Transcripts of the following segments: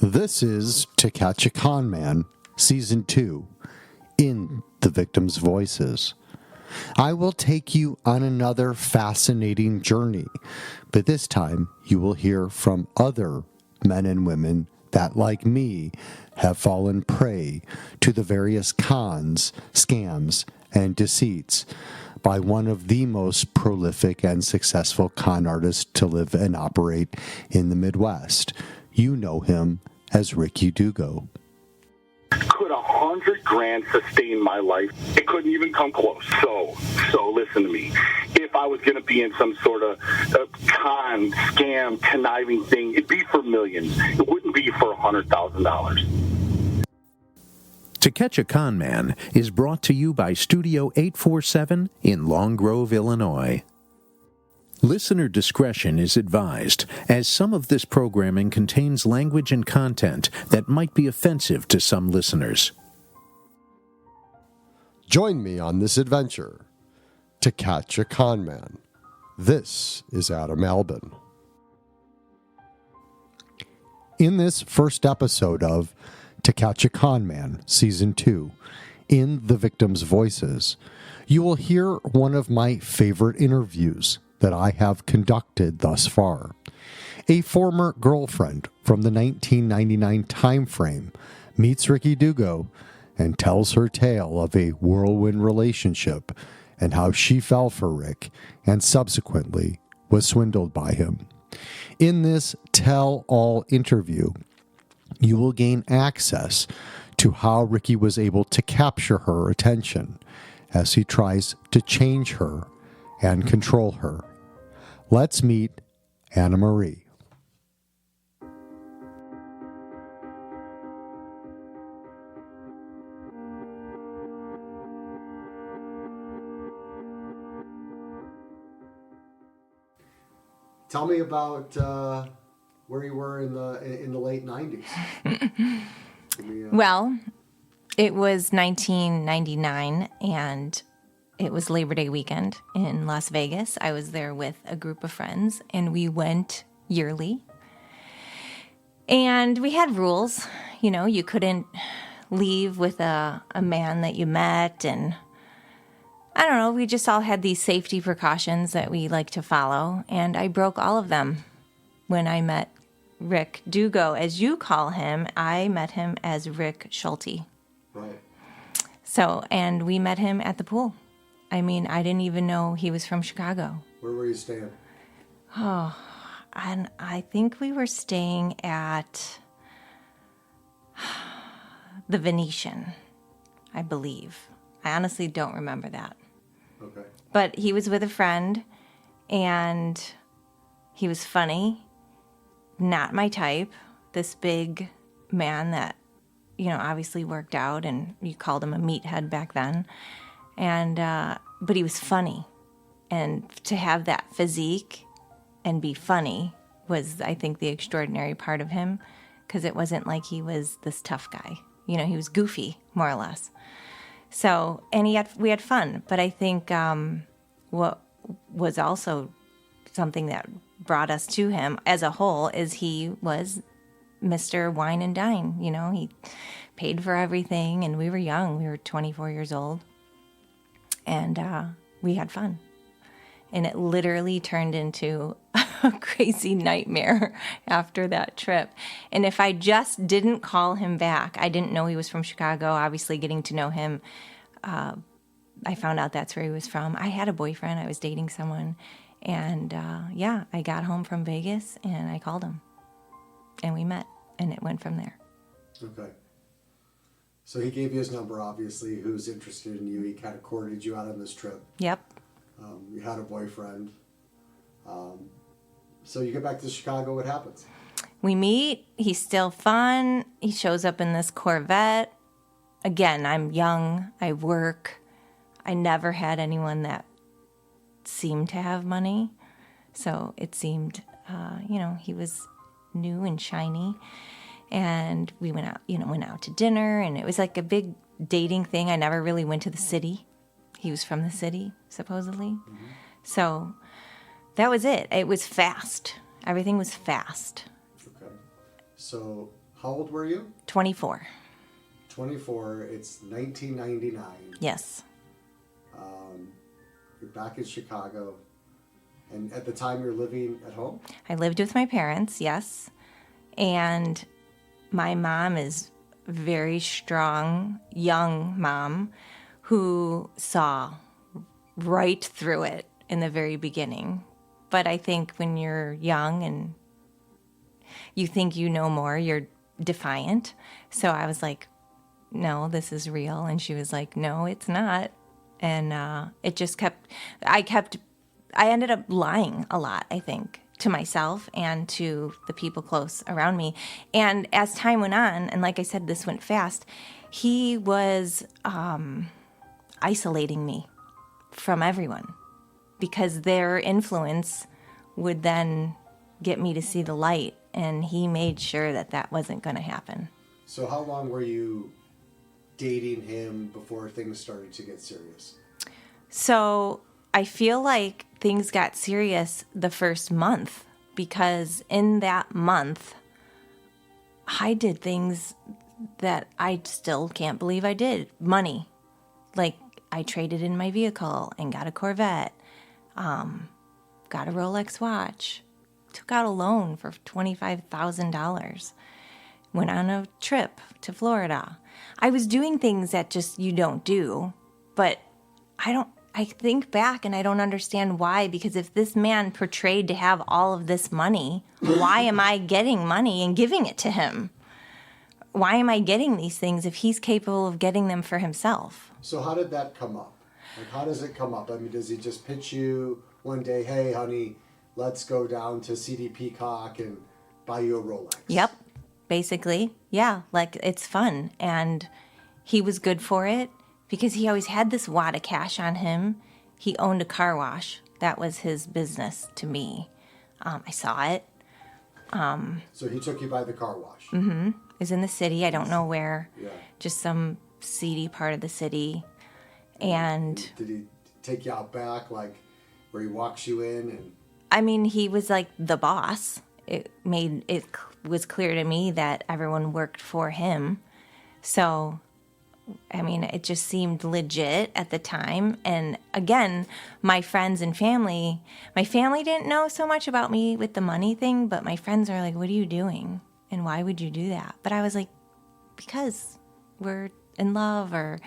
This is To Catch A Conman, Season 2, In the Victim's Voices. I will take you on another fascinating journey, but this time you will hear from other men and women that, like me, have fallen prey to the various cons, scams, and deceits by one of the most prolific and successful con artists to live and operate in the Midwest. You know him as Ricky Dugo. Could $100,000 sustain my life? It couldn't even come close. So listen to me. If I was going to be in some sort of con, scam, conniving thing, it'd be for millions. It wouldn't be for $100,000. To Catch a Conman is brought to you by Studio 847 in Long Grove, Illinois. Listener discretion is advised, as some of this programming contains language and content that might be offensive to some listeners. Join me on this adventure to catch a conman. This is Adam Albin. In this first episode of To Catch a Conman, Season 2, In the Victim's Voices, you will hear one of my favorite interviews that I have conducted thus far. A former girlfriend from the 1999 time frame meets Ricky Dugo and tells her tale of a whirlwind relationship and how she fell for Rick and subsequently was swindled by him. In this tell-all interview, you will gain access to how Ricky was able to capture her attention as he tries to change her and control her. Let's meet Anna Marie. Tell me about where you were in the late 90s. Well, it was 1999, and it was Labor Day weekend in Las Vegas. I was there with a group of friends, and we went yearly. And we had rules. You know, you couldn't leave with a man that you met, and I don't know, we just all had these safety precautions that we like to follow, and I broke all of them when I met Rick Dugo, as you call him. I met him as Rick Schulte. Right. So, and we met him at the pool. I mean, I didn't even know he was from Chicago. Where were you staying? Oh, and I think we were staying at the Venetian, I believe. I honestly don't remember that. Okay. But he was with a friend, and he was funny, not my type, this big man that, you know, obviously worked out, and you called him a meathead back then. And but he was funny, and to have that physique and be funny was, I think, the extraordinary part of him, because it wasn't like he was this tough guy. You know, he was goofy, more or less. So, and we had fun. But I think what was also something that brought us to him as a whole is he was Mr. Wine and Dine. You know, he paid for everything, and we were young. We were 24 years old. And we had fun. And it literally turned into a crazy nightmare after that trip. And if I just didn't call him back, I didn't know he was from Chicago. Obviously, getting to know him, I found out that's where he was from. I had a boyfriend. I was dating someone. And I got home from Vegas, and I called him. And we met, and it went from there. Okay. So he gave you his number, obviously, who's interested in you. He kind of courted you out on this trip. Yep. You had a boyfriend. So you get back to Chicago, what happens? We meet. He's still fun. He shows up in this Corvette. Again, I'm young. I work. I never had anyone that seemed to have money. So it seemed, he was new and shiny. And we went out to dinner, and it was like a big dating thing. I never really went to the city. He was from the city, supposedly. Mm-hmm. So that was it. It was fast. Everything was fast. Okay. So How old were you? 24. 24. It's 1999. Yes. You're back in Chicago. And at the time, you're living at home? I lived with my parents, yes. And my mom is a very strong, young mom who saw right through it in the very beginning. But I think when you're young and you think you know more, you're defiant. So I was like, no, this is real. And she was like, no, it's not. And it just I ended up lying a lot, I think, to myself and to the people close around me. And as time went on, and like I said, this went fast, he was isolating me from everyone because their influence would then get me to see the light. And he made sure that that wasn't going to happen. So how long were you dating him before things started to get serious? So I feel like things got serious the first month because in that month, I did things that I still can't believe I did. Money. Like I traded in my vehicle and got a Corvette, got a Rolex watch, took out a loan for $25,000, went on a trip to Florida. I was doing things that just you don't do, but I think back and I don't understand why, because if this man portrayed to have all of this money, why am I getting money and giving it to him? Why am I getting these things if he's capable of getting them for himself? So how did that come up? Like, how does it come up? I mean, does he just pitch you one day, hey, honey, let's go down to CD Peacock and buy you a Rolex? Yep, basically. Yeah, like it's fun. And he was good for it because he always had this wad of cash on him. He owned a car wash. That was his business to me. I saw it. So he took you by the car wash? Mm-hmm. It was in the city. I don't know where. Yeah. Just some seedy part of the city. And did he take you out back, like where he walks you in? And I mean, he was like the boss. It was clear to me that everyone worked for him. So, I mean, it just seemed legit at the time. And again, my friends and family didn't know so much about me with the money thing, but my friends were like, what are you doing? And why would you do that? But I was like, because we're in love, or,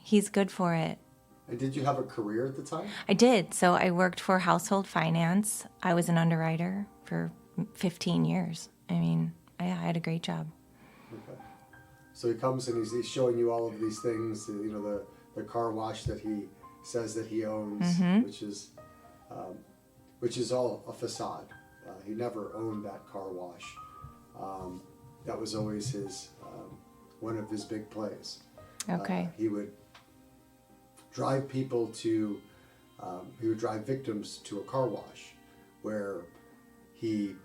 he's good for it. And did you have a career at the time? I did. So I worked for household finance. I was an underwriter for 15 years. I mean, I had a great job. Okay. So he comes and he's showing you all of these things, the car wash that he says that he owns, Mm-hmm. which is all a facade. He never owned that car wash. That was always one of his big plays. Okay. He would drive victims to a car wash where he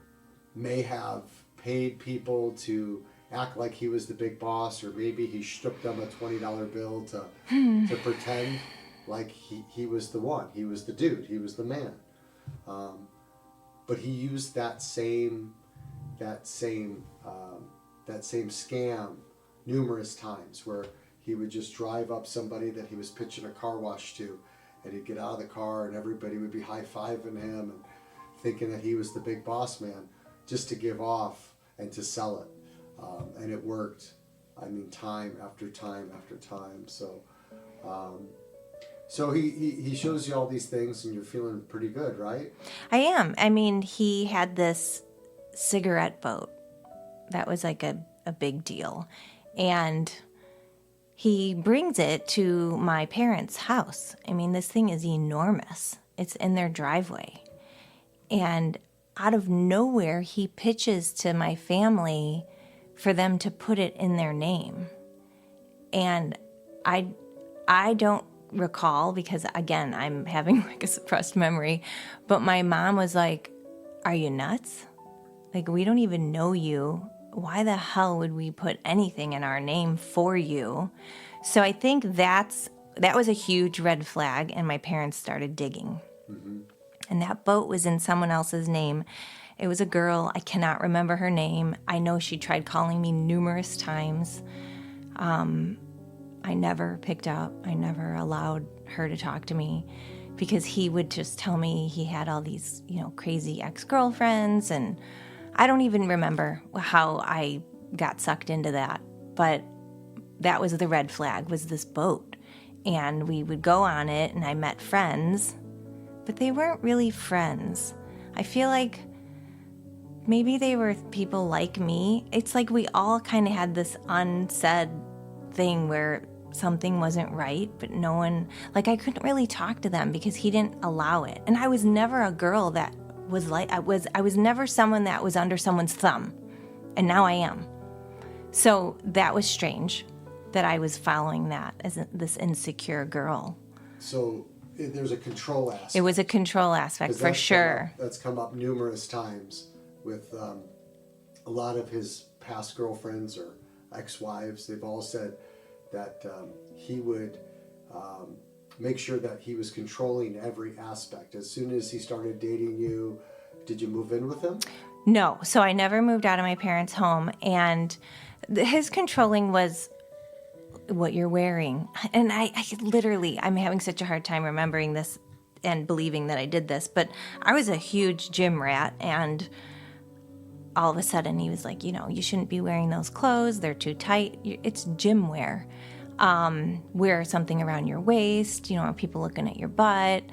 may have paid people to act like he was the big boss, or maybe he shook them a $20 bill to pretend like he was the one, he was the dude, he was the man. But he used that same scam numerous times, where he would just drive up somebody that he was pitching a car wash to, and he'd get out of the car and everybody would be high-fiving him and thinking that he was the big boss man, just to give off and to sell it. And it worked, I mean, time after time after time. So he shows you all these things and you're feeling pretty good, right? I am. I mean, he had this cigarette boat that was like a big deal. And he brings it to my parents' house. I mean, this thing is enormous. It's in their driveway. And out of nowhere, he pitches to my family for them to put it in their name. And I don't recall, because again, I'm having like a suppressed memory, but my mom was like, are you nuts? Like, we don't even know you. Why the hell would we put anything in our name for you? So I think that was a huge red flag, and my parents started digging. Mm-hmm. And that boat was in someone else's name. It was a girl. I cannot remember her name. I know she tried calling me numerous times. I never picked up. I never allowed her to talk to me because he would just tell me he had all these, crazy ex-girlfriends. And I don't even remember how I got sucked into that. But that was the red flag, was this boat. And we would go on it, and I met friends, but they weren't really friends. I feel like maybe they were people like me. It's like we all kind of had this unsaid thing where something wasn't right, but no one, like I couldn't really talk to them because he didn't allow it. And I was never a girl that was like, I was never someone that was under someone's thumb. And now I am. So that was strange that I was following that as this insecure girl. So there's a control aspect. It was a control aspect for sure. That's come up numerous times with a lot of his past girlfriends or ex-wives. They've all said that he would make sure that he was controlling every aspect. As soon as he started dating you, did you move in with him? No. So I never moved out of my parents' home. And his controlling was what you're wearing. And I literally, I'm having such a hard time remembering this and believing that I did this. But I was a huge gym rat, and all of a sudden he was like, you shouldn't be wearing those clothes. They're too tight. It's gym wear. Wear something around your waist. You don't want people looking at your butt.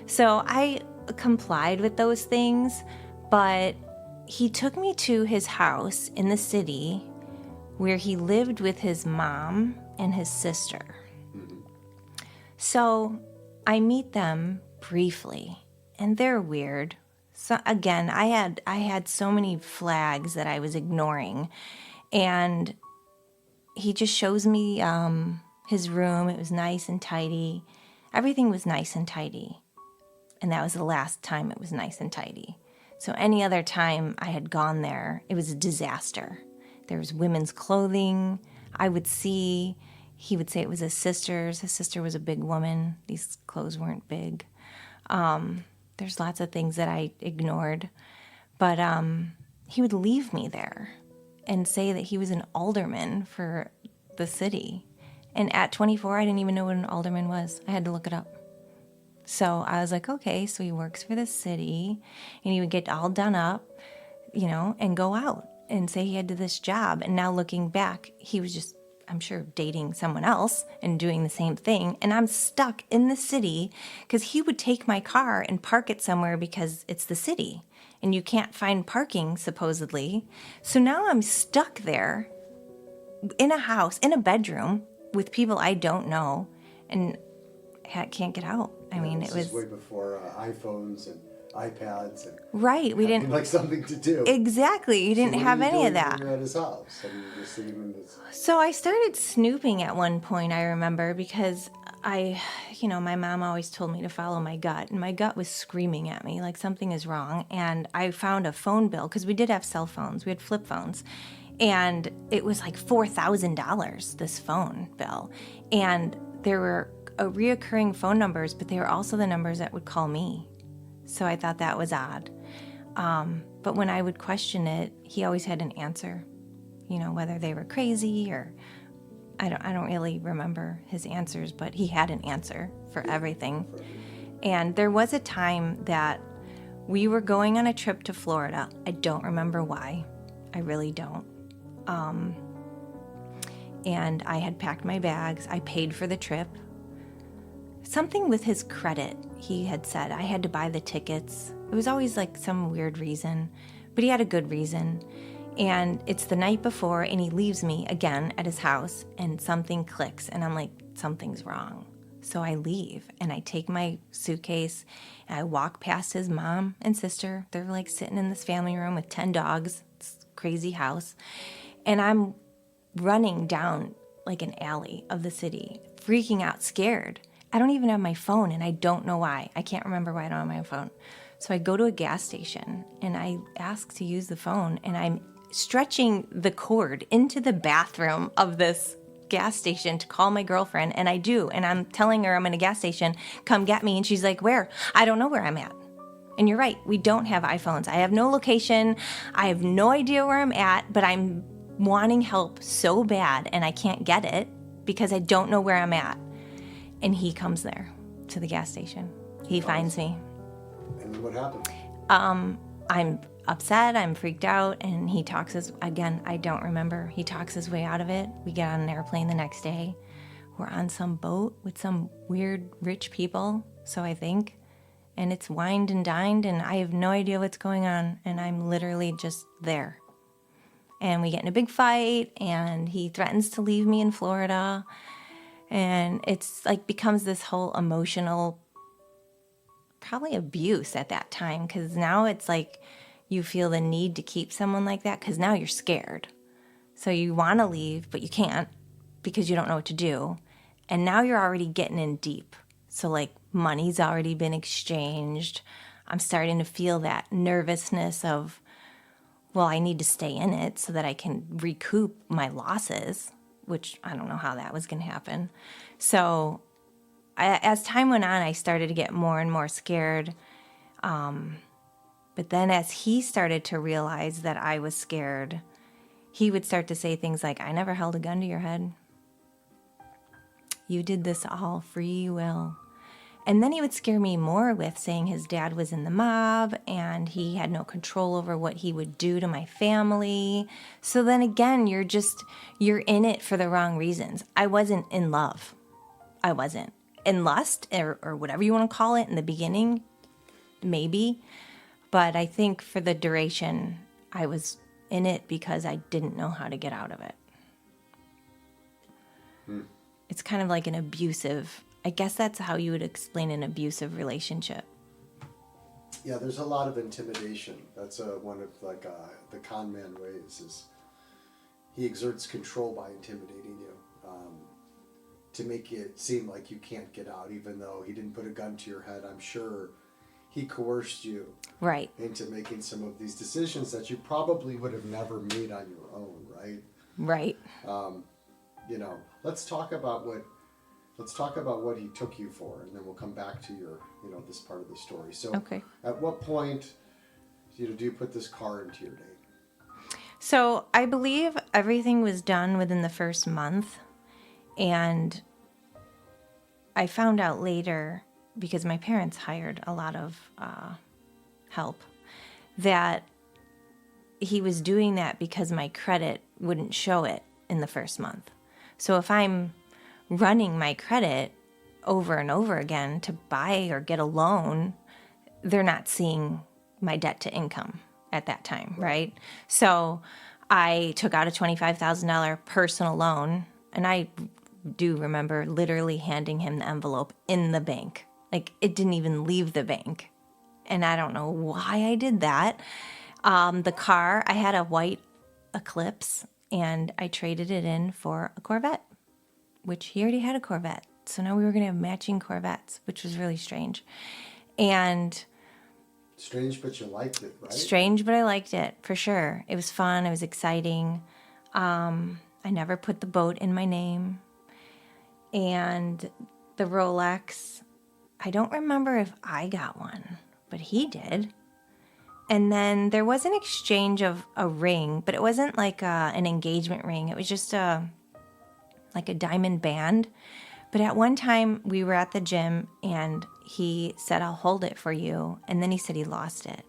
So I complied with those things, but he took me to his house in the city where he lived with his mom and his sister. So I meet them briefly, and they're weird. So again, I had so many flags that I was ignoring, and he just shows me his room. It was nice and tidy. Everything was nice and tidy, and that was the last time it was nice and tidy. So any other time I had gone there, it was a disaster. There was women's clothing. He would say it was his sister's. His sister was a big woman. These clothes weren't big. There's lots of things that I ignored. But he would leave me there and say that he was an alderman for the city. And at 24, I didn't even know what an alderman was. I had to look it up. So I was like, okay, so he works for the city, and he would get all done up, and go out and say he had this job. And now looking back, he was just, I'm sure, dating someone else and doing the same thing. And I'm stuck in the city because he would take my car and park it somewhere because it's the city and you can't find parking, supposedly. So now I'm stuck there in a house, in a bedroom with people I don't know, and I can't get out. I mean, it was way before iPhones and iPads and right. We didn't like something to do. Exactly. You didn't have any of that. At his house, and you just sitting in his... So I started snooping at one point, I remember, because my mom always told me to follow my gut, and my gut was screaming at me like something is wrong. And I found a phone bill, because we did have cell phones. We had flip phones. And it was like $4,000, this phone bill. And there were reoccurring phone numbers, but they were also the numbers that would call me. So I thought that was odd. But when I would question it, he always had an answer, whether they were crazy or I don't really remember his answers, but he had an answer for everything. And there was a time that we were going on a trip to Florida. I don't remember why. I really don't. And I had packed my bags. I paid for the trip. Something with his credit, he had said. I had to buy the tickets. It was always like some weird reason, but he had a good reason. And it's the night before, and he leaves me again at his house, and something clicks, and I'm like, something's wrong. So I leave, and I take my suitcase, and I walk past his mom and sister. They're like sitting in this family room with 10 dogs, this crazy house. And I'm running down like an alley of the city, freaking out, scared. I don't even have my phone, and I don't know why. I can't remember why I don't have my phone. So I go to a gas station, and I ask to use the phone, and I'm stretching the cord into the bathroom of this gas station to call my girlfriend, and I do. And I'm telling her I'm in a gas station, come get me. And she's like, where? I don't know where I'm at. And you're right, we don't have iPhones. I have no location. I have no idea where I'm at, but I'm wanting help so bad and I can't get it because I don't know where I'm at. And he comes there to the gas station. He finds me. And then what happened? I'm upset, I'm freaked out, and he talks again, I don't remember. He talks his way out of it. We get on an airplane the next day. We're on some boat with some weird rich people, so I think. And it's wined and dined, and I have no idea what's going on, and I'm literally just there. And we get in a big fight, and he threatens to leave me in Florida. And it's like becomes this whole emotional, probably abuse at that time, because now it's like you feel the need to keep someone like that because now you're scared. So you want to leave, but you can't because you don't know what to do. And now you're already getting in deep. So like money's already been exchanged. I'm starting to feel that nervousness of, well, I need to stay in it so that I can recoup my losses, which I don't know how that was going to happen. So as time went on, I started to get more and more scared. But then as he started to realize that I was scared, he would start to say things like, I never held a gun to your head. You did this all free will. And then he would scare me more with saying his dad was in the mob and he had no control over what he would do to my family. So then again, you're in it for the wrong reasons. I wasn't in love. I wasn't. In lust or whatever you want to call it in the beginning, maybe. But I think for the duration, I was in it because I didn't know how to get out of it. It's kind of like an abusive, I guess that's how you would explain an abusive relationship. Yeah, there's a lot of intimidation. That's one of the con man ways is he exerts control by intimidating you to make it seem like you can't get out, even though he didn't put a gun to your head. I'm sure he coerced you right into making some of these decisions that you probably would have never made on your own, right? Right. Let's talk about what he took you for, and then we'll come back to your, this part of the story. So, okay. At what point, do you put this car into your name? So I believe everything was done within the first month, and I found out later, because my parents hired a lot of help, that he was doing that because my credit wouldn't show it in the first month. So if I'm running my credit over and over again to buy or get a loan, they're not seeing my debt to income at that time, right? So I took out a $25,000 personal loan, and I do remember literally handing him the envelope in the bank. Like, it didn't even leave the bank. And I don't know why I did that. The car, I had a white Eclipse, and I traded it in for a Corvette, which he already had a Corvette. So now we were going to have matching Corvettes, which was really strange. And strange, but you liked it, right? Strange, but I liked it, for sure. It was fun. It was exciting. I never put the boat in my name. And the Rolex, I don't remember if I got one, but he did. And then there was an exchange of a ring, but it wasn't like an engagement ring. It was just like a diamond band. But at one time, we were at the gym, and he said, I'll hold it for you. And then he said he lost it.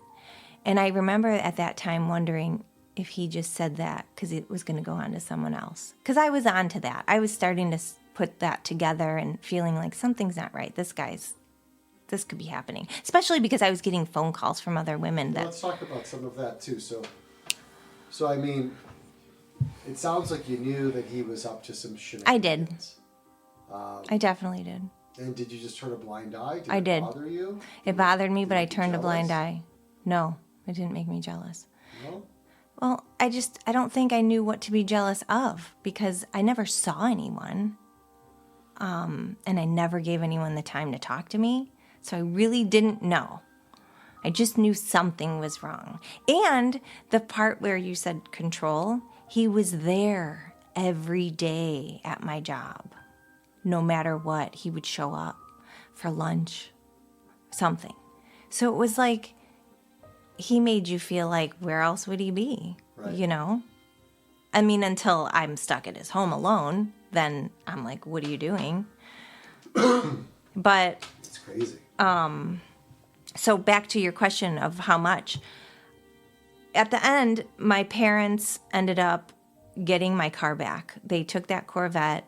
And I remember at that time wondering if he just said that because it was going to go on to someone else. Because I was on to that. I was starting to put that together and feeling like something's not right. This could be happening. Especially because I was getting phone calls from other women. Let's talk about some of that too. So I mean, it sounds like you knew that he was up to some shenanigans. I did. I definitely did. And did you just turn a blind eye? I did. Did it bother you? It bothered me, but I turned a blind eye. No, it didn't make me jealous. No? Well, I don't think I knew what to be jealous of because I never saw anyone. And I never gave anyone the time to talk to me. So I really didn't know. I just knew something was wrong. And the part where you said control, he was there every day at my job. No matter what, he would show up for lunch, something. So it was like he made you feel like, where else would he be? Right. You know? I mean, until I'm stuck at his home alone, then I'm like, what are you doing? But It's crazy. so back to your question of how much. At the end, my parents ended up getting my car back. They took that Corvette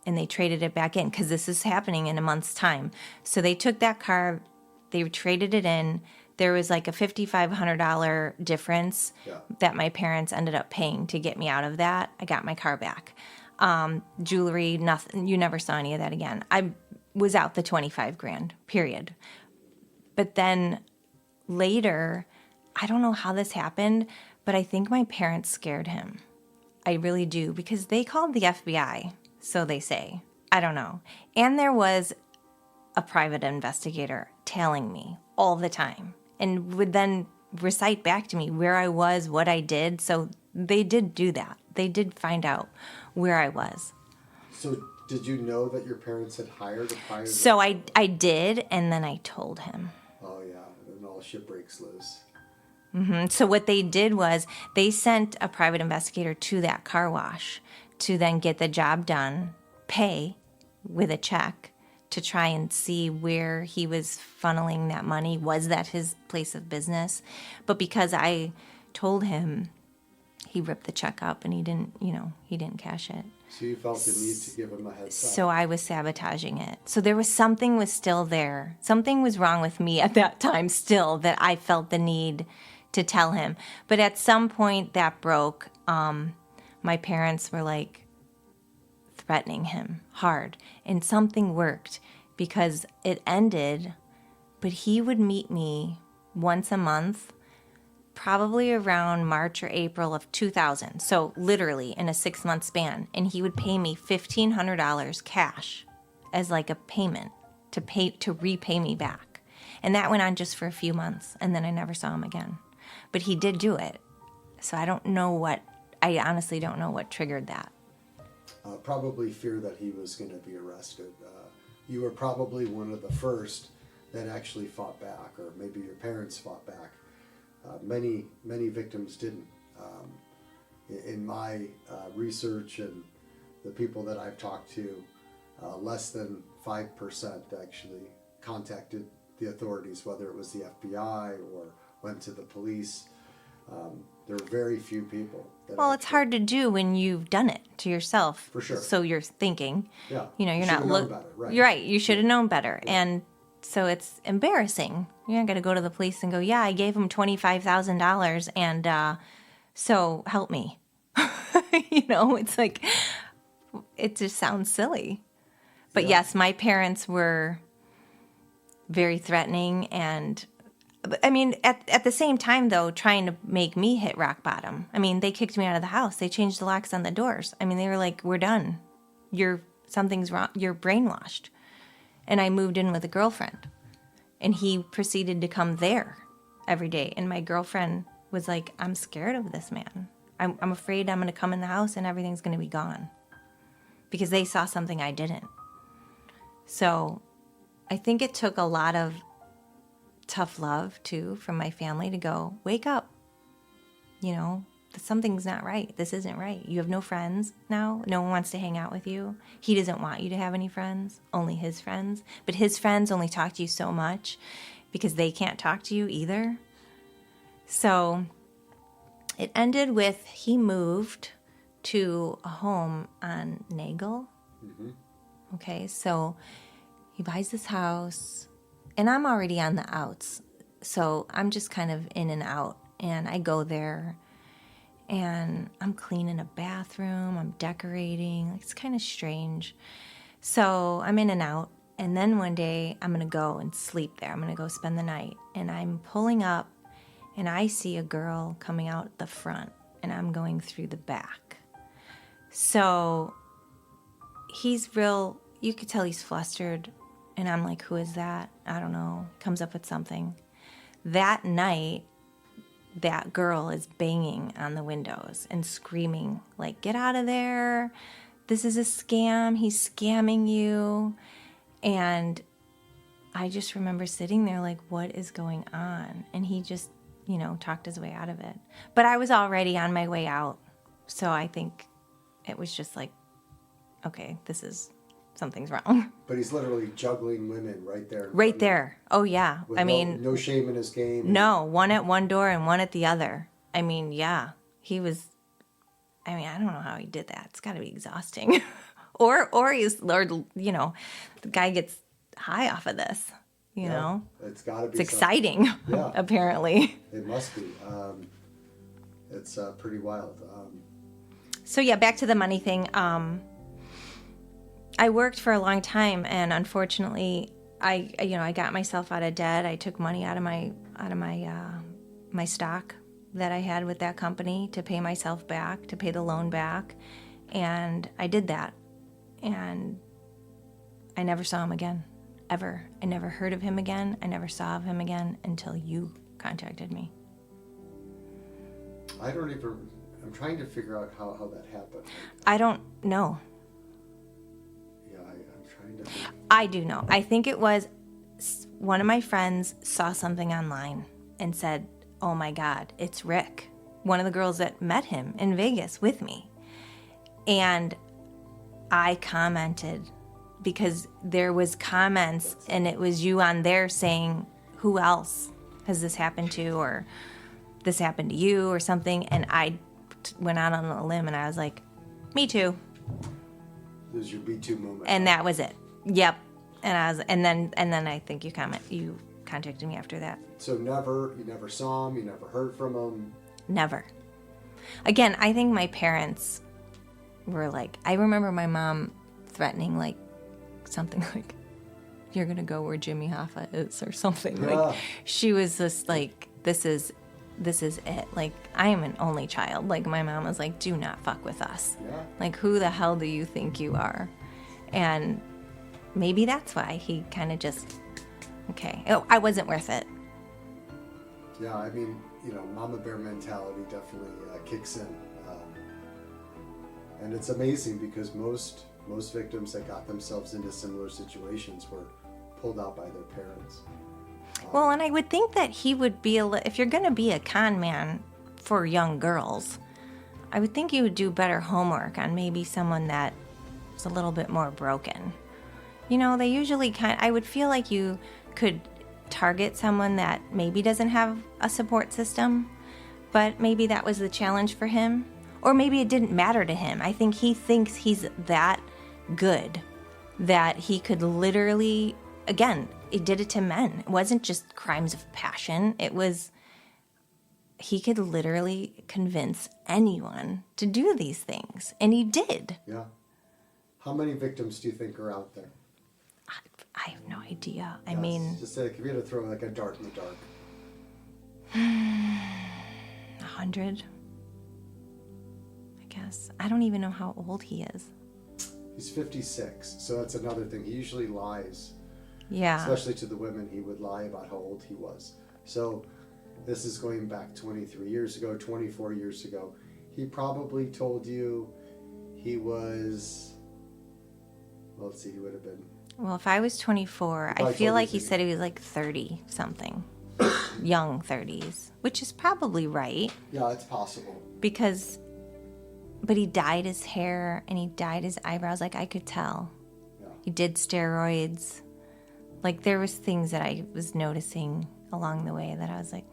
and they traded it back in because this is happening in a month's time. So they took that car, they traded it in. There was like a $5,500 difference that my parents ended up paying to get me out of that. I got my car back. Jewelry, nothing. You never saw any of that again. I was out the 25 grand, period. But then later, I don't know how this happened, but I think my parents scared him. I really do, because they called the FBI, so they say. I don't know. And there was a private investigator tailing me all the time and would then recite back to me where I was, what I did. So they did do that. They did find out where I was. So did you know that your parents had hired a private? So I did, and then I told him. Oh, yeah. And all shit breaks loose. So what they did was they sent a private investigator to that car wash to then get the job done, pay with a check to try and see where he was funneling that money. Was that his place of business? But because I told him, he ripped the check up and he didn't cash it. So you felt the need to give him a heads up. So I was sabotaging it. So there was something was still there. Something was wrong with me at that time still that I felt the need to tell him. But at some point that broke. My parents were like threatening him hard. And something worked because it ended. But he would meet me once a month, probably around March or April of 2000. So literally in a 6-month span. And he would pay me $1,500 cash as like a payment to repay me back. And that went on just for a few months. And then I never saw him again. But he did do it. So I honestly don't know what triggered that. Probably fear that he was going to be arrested. You were probably one of the first that actually fought back, or maybe your parents fought back. Many victims didn't. In my research and the people that I've talked to, less than 5% actually contacted the authorities, whether it was the FBI or went to the police. There are very few people. Well, it's hard to do when you've done it to yourself. For sure. So you're thinking, yeah. You're not looking. Right. You're right. You should have known better. Yeah. And so it's embarrassing. You're not going to go to the police and go, yeah, I gave him $25,000 and so help me. It's like, it just sounds silly. But yes, my parents were very threatening and I mean, at the same time, though, trying to make me hit rock bottom. I mean, they kicked me out of the house. They changed the locks on the doors. I mean, they were like, we're done. Something's wrong. You're brainwashed. And I moved in with a girlfriend. And he proceeded to come there every day. And my girlfriend was like, I'm scared of this man. I'm afraid I'm going to come in the house and everything's going to be gone. Because they saw something I didn't. So I think it took a lot of tough love too from my family to go, wake up, something's not right. This isn't right. You have no friends now. No one wants to hang out with you. He doesn't want you to have any friends, only his friends. But his friends only talk to you so much because they can't talk to you either. So it ended with he moved to a home on Nagel. Mm-hmm. Okay, so he buys this house. And I'm already on the outs, so I'm just kind of in and out. And I go there, and I'm cleaning a bathroom, I'm decorating. It's kind of strange. So I'm in and out. And then one day, I'm going to go and sleep there. I'm going to go spend the night. And I'm pulling up, and I see a girl coming out the front, and I'm going through the back. So he's real, you could tell he's flustered. And I'm like, who is that? I don't know. Comes up with something. That night, that girl is banging on the windows and screaming, like, get out of there. This is a scam. He's scamming you. And I just remember sitting there like, what is going on? And he just talked his way out of it. But I was already on my way out. So I think it was just like, okay, something's wrong. But he's literally juggling women right there. Right there. Oh, yeah. With no shame in his game. No, one at one door and one at the other. I mean, yeah, he was, I don't know how he did that. It's got to be exhausting. or the guy gets high off of this, you know? It's got to be. It's exciting, apparently. It must be. It's pretty wild. So, yeah, back to the money thing. I worked for a long time, and unfortunately, I got myself out of debt. I took money out of my stock that I had with that company to pay myself back, to pay the loan back, and I did that. And I never saw him again, ever. I never heard of him again. I never saw of him again until you contacted me. I'm trying to figure out how that happened. I don't know. Yeah, I'm trying to think. I do know. I think it was one of my friends saw something online and said, oh my God, it's Rick. One of the girls that met him in Vegas with me. And I commented because there was comments and it was you on there saying, who else has this happened to, or this happened to you or something. And I went out on a limb and I was like, me too. This is your B2 moment. And that was it. Yep. And then I think you contacted me after that. So you never saw him, you never heard from him? Never. Again, I think my parents were like, I remember my mom threatening like something like, you're going to go where Jimmy Hoffa is or something. Yeah. Like she was just like, this is it. Like, I am an only child. Like, my mom was like, do not fuck with us. Yeah. Like, who the hell do you think you are? And maybe that's why he kind of just, okay. Oh, I wasn't worth it. Yeah, I mean, mama bear mentality definitely kicks in. And it's amazing because most victims that got themselves into similar situations were pulled out by their parents. Well, and I would think that he would be, if you're going to be a con man for young girls, I would think you would do better homework on maybe someone that is a little bit more broken. They usually I would feel like you could target someone that maybe doesn't have a support system, but maybe that was the challenge for him. Or maybe it didn't matter to him. I think he thinks he's that good that he could literally, again, it did it to men. It wasn't just crimes of passion. It was, he could literally convince anyone to do these things. And he did. Yeah. How many victims do you think are out there? I have no idea. Yes. I mean, just like if you had to throw like a dart in the dark. 100, I guess. I don't even know how old he is. He's 56, so that's another thing. He usually lies. Yeah. Especially to the women, he would lie about how old he was. So this is going back 23 years ago, 24 years ago. He probably told you he was, well, let's see, he would have been. Well, if I was 24, I feel like he said he was like 30 something. Young 30s, which is probably right. Yeah, it's possible. But he dyed his hair and he dyed his eyebrows. Like, I could tell. Yeah. He did steroids. Like, there was things that I was noticing along the way that I was like,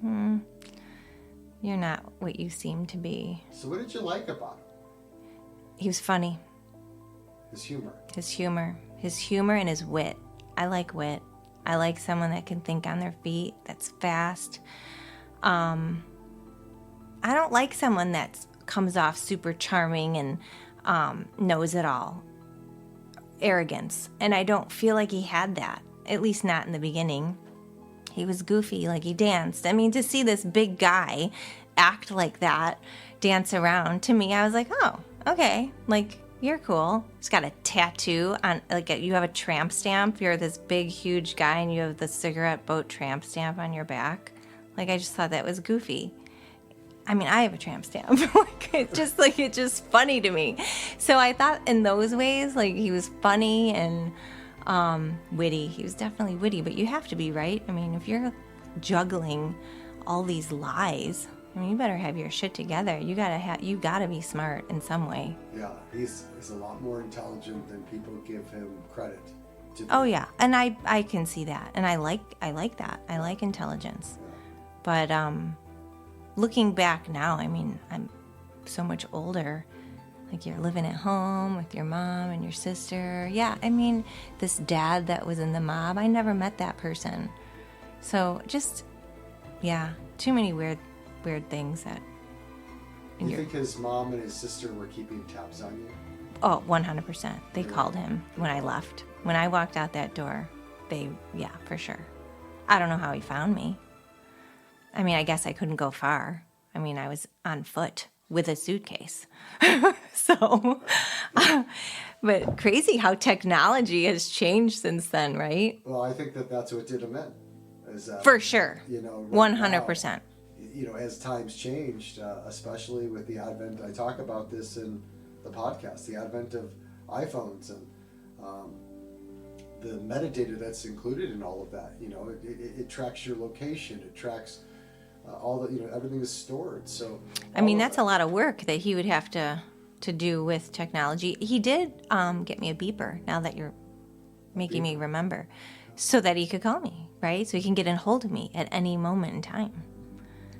you're not what you seem to be. So what did you like about him? He was funny. His humor. His humor and his wit. I like wit. I like someone that can think on their feet, that's fast. I don't like someone that comes off super charming and knows it all. Arrogance. And I don't feel like he had that, at least not in the beginning. He was goofy, like he danced. I mean, to see this big guy act like that, dance around, to me, I was like, oh, okay, like, you're cool. He's got a tattoo on, like, you have a tramp stamp. You're this big, huge guy, and you have the cigarette boat tramp stamp on your back. Like, I just thought that was goofy. I mean, I have a tramp stamp. It's just funny to me. So I thought in those ways, like, he was funny and witty. He was definitely witty, but you have to be, right? I mean, if you're juggling all these lies. I mean, you better have your shit together. You gotta be smart in some way. Yeah, he's a lot more intelligent than people give him credit to be. Oh yeah, and I can see that, and I like that. I like intelligence. But looking back now, I mean, I'm so much older. Like, you're living at home with your mom and your sister. Yeah, I mean, this dad that was in the mob, I never met that person. So just, yeah, too many weird things that... You think his mom and his sister were keeping tabs on you? Oh, 100%. They called him when I left. When I walked out that door, yeah, for sure. I don't know how he found me. I mean, I guess I couldn't go far. I mean, I was on foot with a suitcase. So, but crazy how technology has changed since then, right? Well, I think that's what did him in. For sure. You know, 100%. Now, you know, as times changed, especially with the advent, I talk about this in the podcast, the advent of iPhones and the metadata that's included in all of that. You know, it tracks your location, it tracks all the, you know, everything is stored. So I mean, that's a lot of work that he would have to do with technology. He did get me a beeper, now that you're making me remember, so that he could call me, right? So he can get a hold of me at any moment in time.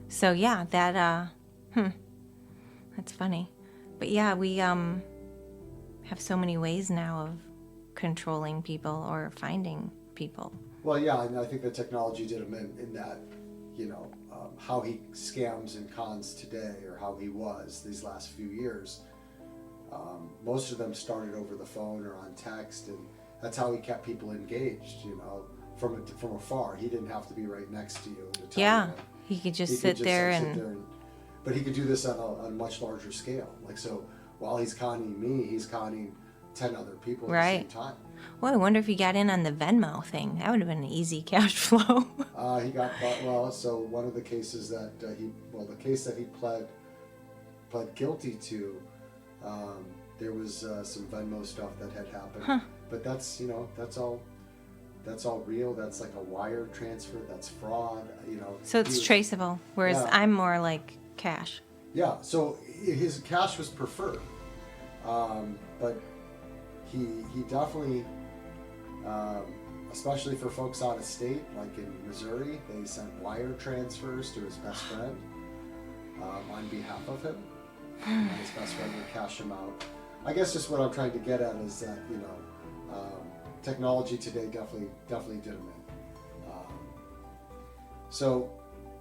So yeah, that that's funny. But yeah, we have so many ways now of controlling people or finding people. Well, yeah, and I think the technology did him in that, you know, how he scams and cons today, or how he was these last few years. Most of them started over the phone or on text, and that's how he kept people engaged, you know, from afar. He didn't have to be right next to you. To tell Yeah, you. he could just sit there and... But he could do this on a much larger scale. Like, so while he's conning me, he's conning 10 other people at the same time. Well, I wonder if he got in on the Venmo thing. That would have been an easy cash flow. He got, well, so one of the cases that the case that he pled guilty to, there was some Venmo stuff that had happened. Huh. But that's, you know, that's all real. That's like a wire transfer. That's fraud, you know. So it's traceable, whereas I'm more like cash. Yeah, so his cash was preferred. But he definitely, especially for folks out of state, like in Missouri, they sent wire transfers to his best friend on behalf of him. And his best friend would cash him out. I guess just what I'm trying to get at is that, you know, technology today definitely did him in. So,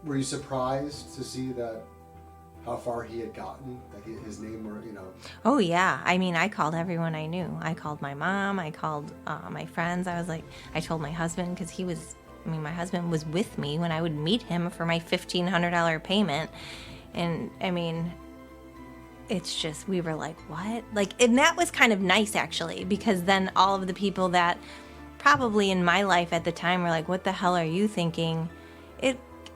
were you surprised to see that how far he had gotten, that his name were, you know? Oh yeah, I mean, I called everyone I knew. I called my mom, I called my friends. I told my husband, because my husband was with me when I would meet him for my $1,500 payment. And I mean, it's just, we were like, what? Like, and that was kind of nice, actually, because then all of the people that probably in my life at the time were like, what the hell are you thinking?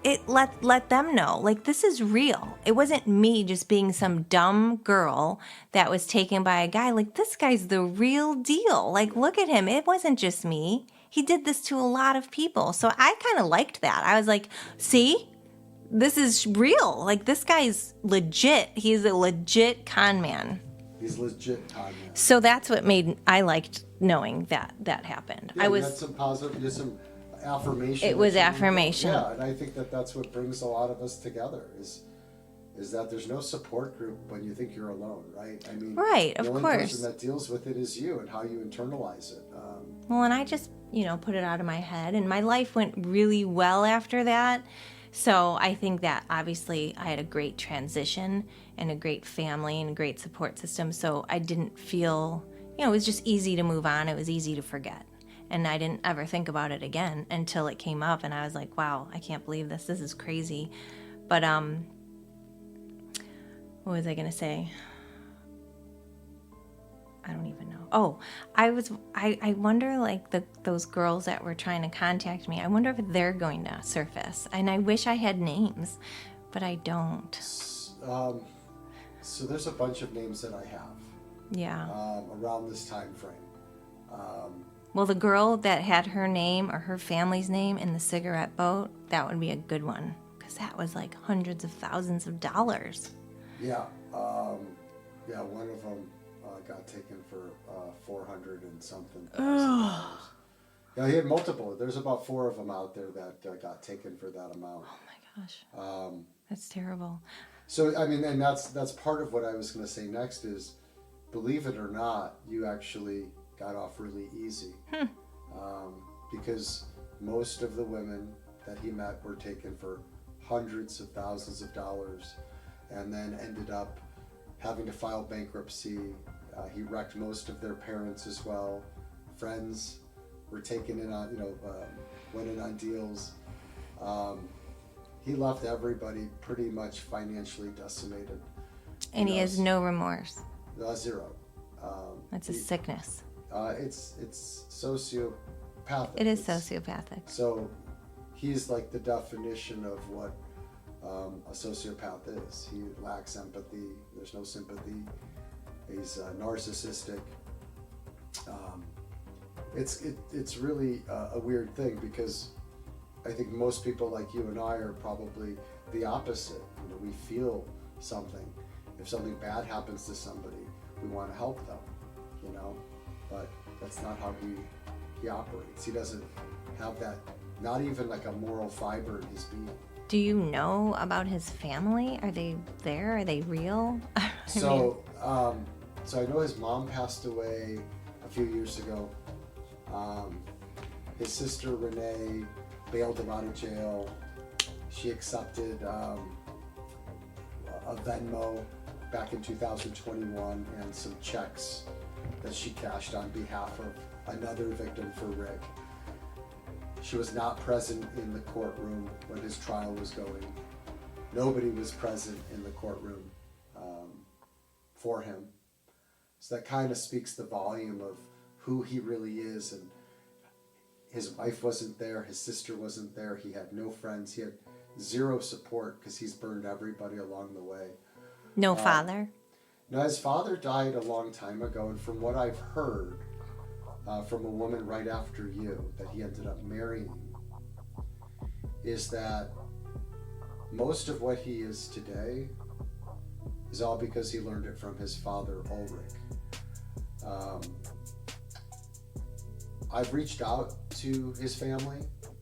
It let them know, like, this is real. It wasn't me just being some dumb girl that was taken by a guy. Like, this guy's the real deal. Like, look at him. It wasn't just me. He did this to a lot of people. So I kind of liked that. I was like, see, this is real. Like, this guy's legit. He's a legit con man. He's legit con man. So that's what I liked knowing that happened. Yeah, you had some positive, just some affirmation. It was affirmation. Yeah, and I think that's what brings a lot of us together is that there's no support group when you think you're alone, right? I mean, right, of course. The course. only person that deals with it is you and how you internalize it. Well, and I just, put it out of my head, and my life went really well after that. So I think that obviously I had a great transition and a great family and a great support system. So I didn't feel, it was just easy to move on. It was easy to forget. And I didn't ever think about it again until it came up, and I was like, wow, I can't believe this. This is crazy. But what was I going to say? I don't even know. Oh, I wonder, like, those girls that were trying to contact me, I wonder if they're going to surface. And I wish I had names, but I don't. So there's a bunch of names that I have. Yeah. Around this time frame. Well, the girl that had her name or her family's name in the cigarette boat, that would be a good one. Because that was like hundreds of thousands of dollars. Yeah. One of them got taken for 400 and something. Yeah, he had multiple. There's about 4 of them out there that got taken for that amount. Oh my gosh. That's terrible. So, I mean, and that's part of what I was going to say next is, believe it or not, you actually got off really easy. Because most of the women that he met were taken for hundreds of thousands of dollars and then ended up having to file bankruptcy. He wrecked most of their parents as well. Friends were taken in on, went in on deals. He left everybody pretty much financially decimated. And he has no remorse. Zero. That's a sickness. It's sociopathic. It is sociopathic. So he's like the definition of what a sociopath is. He lacks empathy. There's no sympathy. He's narcissistic. It's really a weird thing, because I think most people like you and I are probably the opposite. We feel something. If something bad happens to somebody, we want to help them, but that's not how he operates. He doesn't have that, not even like a moral fiber in his being. Do you know about his family? Are they there? Are they real? So I know his mom passed away a few years ago. His sister Renee bailed him out of jail. She accepted a Venmo back in 2021 and some checks that she cashed on behalf of another victim for Rick. She was not present in the courtroom when his trial was going. Nobody was present in the courtroom for him. So that kind of speaks the volume of who he really is. And his wife wasn't there, his sister wasn't there, he had no friends, he had zero support because he's burned everybody along the way. No father? No, his father died a long time ago, and from what I've heard from a woman right after you that he ended up marrying, is that most of what he is today is all because he learned it from his father, Ulrich. I've reached out to his family,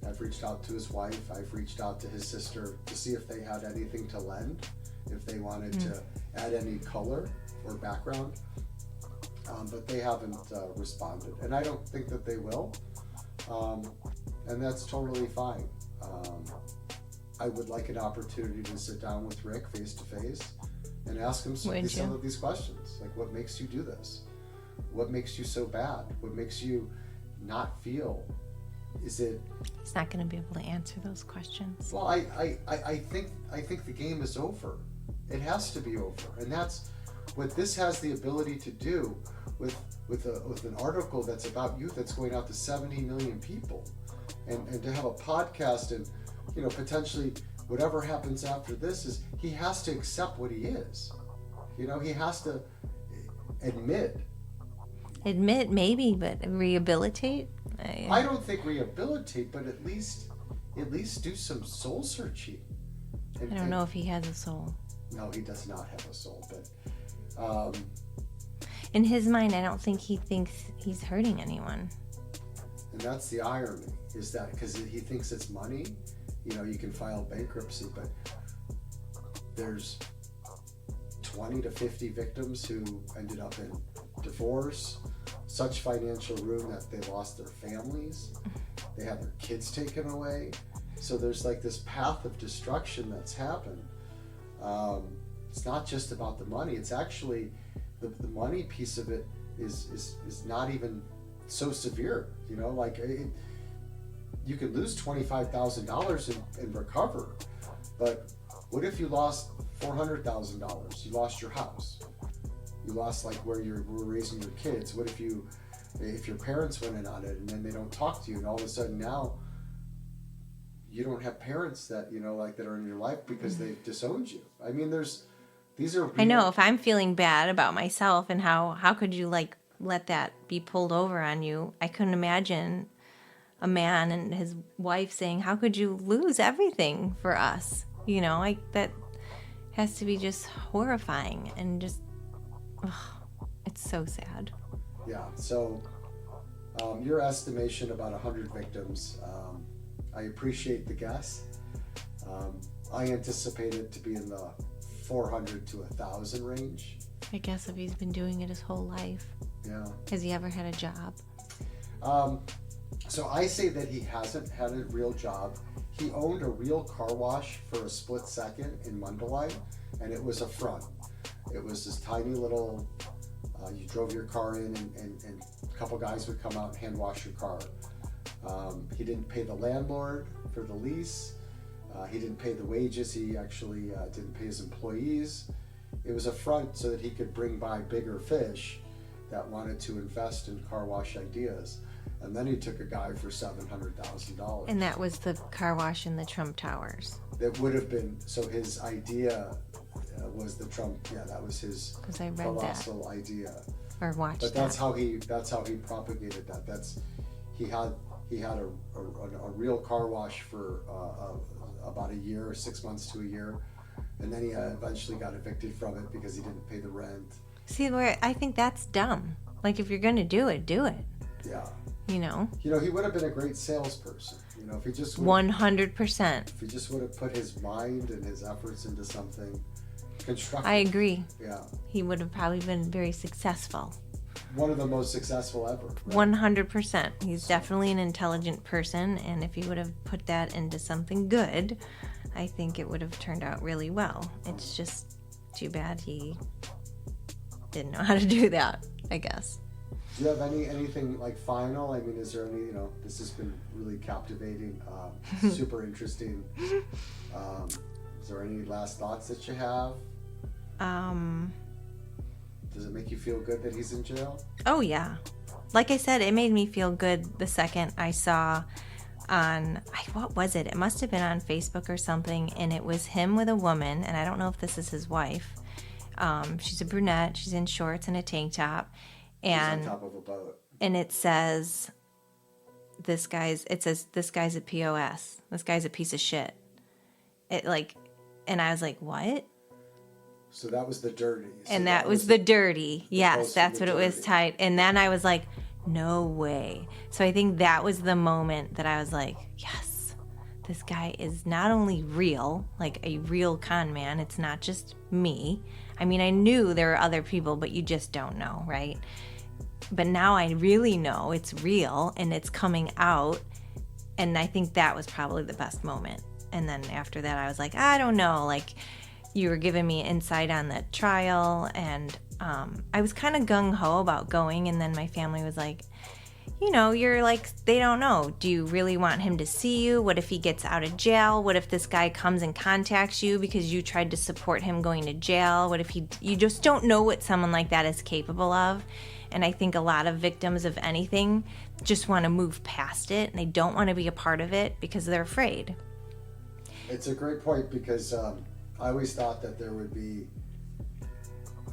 I've reached out to his wife, I've reached out to his sister to see if they had anything to lend, if they wanted to add any color or background, but they haven't responded, and I don't think that they will, and that's totally fine. I would like an opportunity to sit down with Rick face to face and ask him some of these questions, like, what makes you do this? What makes you so bad? What makes you not feel? Is it? He's not going to be able to answer those questions. Well, I think the game is over. It has to be over, and that's what this has the ability to do with an article that's about youth that's going out to 70 million people, and to have a podcast, and potentially whatever happens after this is he has to accept what he is. He has to admit maybe, but rehabilitate. I don't think rehabilitate, but at least do some soul searching. I don't know if he has a soul. No, he does not have a soul, but in his mind, I don't think he thinks he's hurting anyone. And that's the irony, is that because he thinks it's money, you can file bankruptcy, but there's 20 to 50 victims who ended up in divorce, such financial ruin that they lost their families, they had their kids taken away. So there's like this path of destruction that's happened. It's not just about the money. It's actually the money piece of it is not even so severe. You could lose $25,000 and recover, but what if you lost $400,000? You lost your house. You lost where you were raising your kids. What if your parents went in on it and then they don't talk to you, and all of a sudden now you don't have parents that that are in your life because they've disowned you. I mean, these are real. I know, if I'm feeling bad about myself, and how could you let that be pulled over on you? I couldn't imagine a man and his wife saying, how could you lose everything for us? You know, like that has to be just horrifying and just, it's so sad. Yeah, so your estimation about 100 victims, I appreciate the guess. I anticipate it to be in the 400 to 1,000 range. I guess if he's been doing it his whole life. Yeah. Has he ever had a job? So I say that he hasn't had a real job. He owned a real car wash for a split second in Mundelein, and it was a front. It was this tiny little, you drove your car in and a couple guys would come out and hand wash your car. He didn't pay the landlord for the lease. He didn't pay the wages. He actually didn't pay his employees. It was a front so that he could bring by bigger fish that wanted to invest in car wash ideas. And then he took a guy for $700,000. And that was the car wash in the Trump Towers. That would have been, so his idea was the Trump, that was his colossal idea. Or watched But that's how he propagated that. He had a real car wash for about a year, 6 months to a year, and then he eventually got evicted from it because he didn't pay the rent. See, where I think that's dumb. Like, if you're gonna do it, do it. Yeah. You know, he would have been a great salesperson. You know, if he just 100%. If he just would have put his mind and his efforts into something constructive. I agree. Yeah. He would have probably been very successful. One of the most successful ever. Right? 100%. He's definitely an intelligent person, and if he would have put that into something good, I think it would have turned out really well. It's just too bad he didn't know how to do that, I guess. Do you have anything like final? I mean, is there any, this has been really captivating, super interesting. Is there any last thoughts that you have? Does it make you feel good that he's in jail? Oh, yeah. Like I said, it made me feel good the second I saw on, what was it? It must have been on Facebook or something, and it was him with a woman, and I don't know if this is his wife. She's a brunette. She's in shorts and a tank top. And he's on top of a boat. And it says, this guy's a POS. This guy's a piece of shit. And I was like, what? So that was the dirty. So and that was the dirty. Yes, that's what it was tied. And then I was like, no way. So I think that was the moment that I was like, yes, this guy is not only real, like a real con man. It's not just me. I mean, I knew there were other people, but you just don't know, right? But now I really know it's real and it's coming out. And I think that was probably the best moment. And then after that, I was like, I don't know. Like, you were giving me insight on the trial. And I was kind of gung-ho about going. And then my family was like, you're like, they don't know. Do you really want him to see you? What if he gets out of jail? What if this guy comes and contacts you because you tried to support him going to jail? What if you just don't know what someone like that is capable of? And I think a lot of victims of anything just want to move past it, and they don't want to be a part of it because they're afraid. It's a great point because I always thought that there would be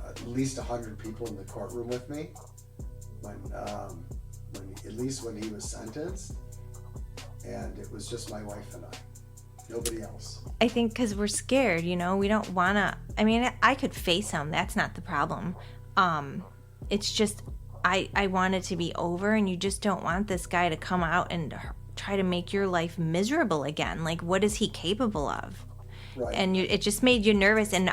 at least 100 people in the courtroom with me at least when he was sentenced, and it was just my wife and I, nobody else. I think because we're scared, we don't want to. I mean, I could face him. That's not the problem. It's just I want it to be over, and you just don't want this guy to come out and try to make your life miserable again. Like, what is he capable of? Right. And it just made you nervous. And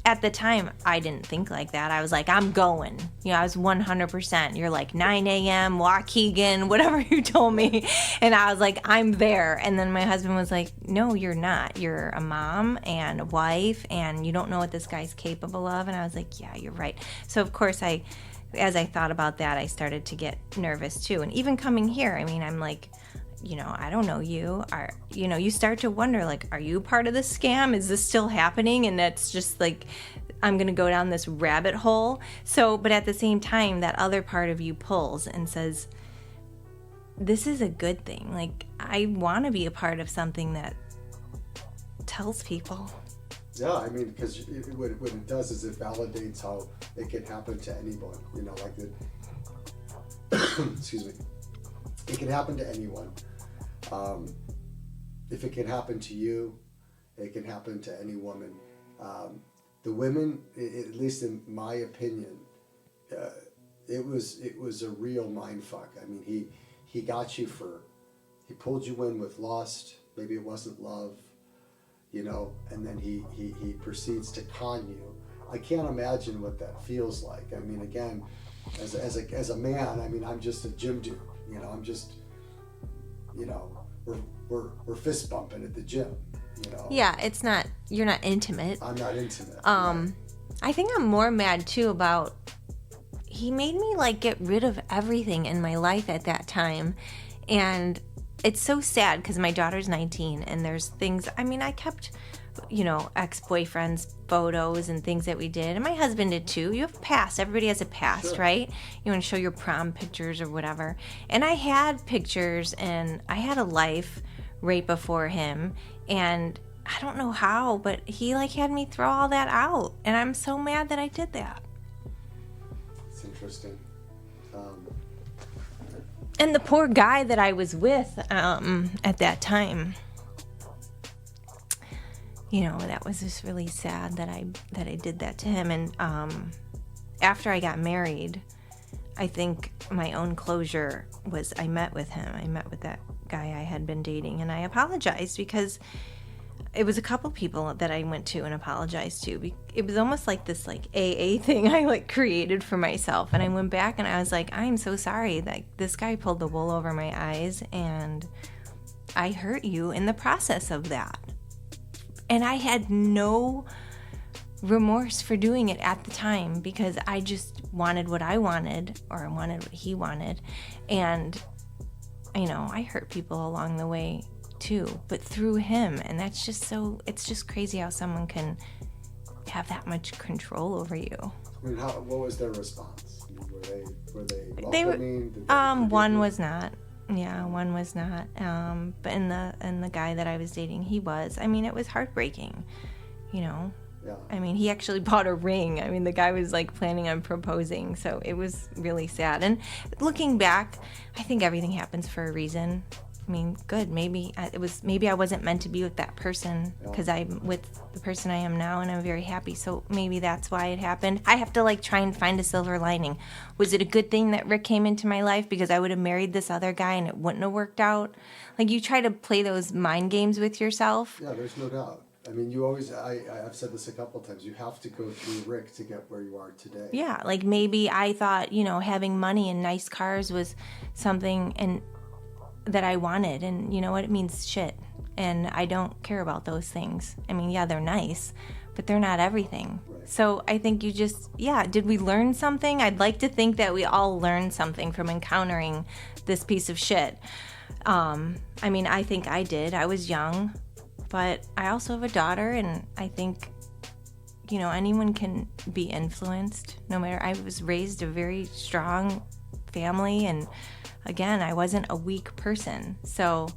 at the time, I didn't think like that. I was like, I'm going. I was 100%. You're like 9 a.m., Waukegan, whatever you told me. And I was like, I'm there. And then my husband was like, no, you're not. You're a mom and a wife, and you don't know what this guy's capable of. And I was like, yeah, you're right. So, of course, as I thought about that, I started to get nervous, too. And even coming here, I mean, I'm like, I don't know you. You start to wonder, like, are you part of this scam? Is this still happening? And that's just like, I'm going to go down this rabbit hole. So, but at the same time, that other part of you pulls and says, this is a good thing. Like, I want to be a part of something that tells people. Yeah, I mean, because what it does is it validates how it can happen to anyone. Like it. Excuse me. It can happen to anyone. If it can happen to you, It can happen to any woman. The women, at least in my opinion, it was a real mind fuck. I mean, he got you he pulled you in with lust. Maybe it wasn't love, and then he proceeds to con you. I can't imagine what that feels like. I mean, again, as a man, I mean, I'm just a gym dude. I'm just, we're fist bumping at the gym. Yeah, you're not intimate. I'm not intimate. I think I'm more mad too about he made me like get rid of everything in my life at that time. And it's so sad because my daughter's 19 and there's things, I mean, I kept, ex-boyfriends' photos and things that we did. And my husband did too. You have a past. Everybody has a past, Sure. right? You want to show your prom pictures or whatever. And I had pictures and I had a life right before him. And I don't know how, but he had me throw all that out. And I'm so mad that I did that. It's interesting. And the poor guy that I was with at that time, that was just really sad that I did that to him. And after I got married, I think my own closure was I met with him. I met with that guy I had been dating, and I apologized because it was a couple people that I went to and apologized to. It was almost like this AA thing I created for myself. And I went back and I was like, I'm so sorry that this guy pulled the wool over my eyes and I hurt you in the process of that. And I had no remorse for doing it at the time because I just wanted what I wanted, or I wanted what he wanted. And, I hurt people along the way too, but through him. And that's just it's just crazy how someone can have that much control over you. I mean, what was their response? I mean, were they They were, welcoming? Did they one was not. Yeah, one was not. But in the guy that I was dating, he was. I mean, it was heartbreaking, Yeah. I mean, he actually bought a ring. I mean, the guy was planning on proposing, so it was really sad. And looking back, I think everything happens for a reason. I mean, good. Maybe I wasn't meant to be with that person because I'm with the person I am now, and I'm very happy. So maybe that's why it happened. I have to try and find a silver lining. Was it a good thing that Rick came into my life because I would have married this other guy and it wouldn't have worked out? You try to play those mind games with yourself. Yeah, there's no doubt. I mean, you always, I've said this a couple of times, you have to go through Rick to get where you are today. Yeah, maybe I thought, having money and nice cars was something that I wanted, and you know what, it means shit. And I don't care about those things. I mean, yeah, they're nice, but they're not everything. Right. So I think you just, did we learn something? I'd like to think that we all learned something from encountering this piece of shit. I mean, I think I did. I was young. But I also have a daughter, and I think, anyone can be influenced. No matter, I was raised a very strong family, and again, I wasn't a weak person. So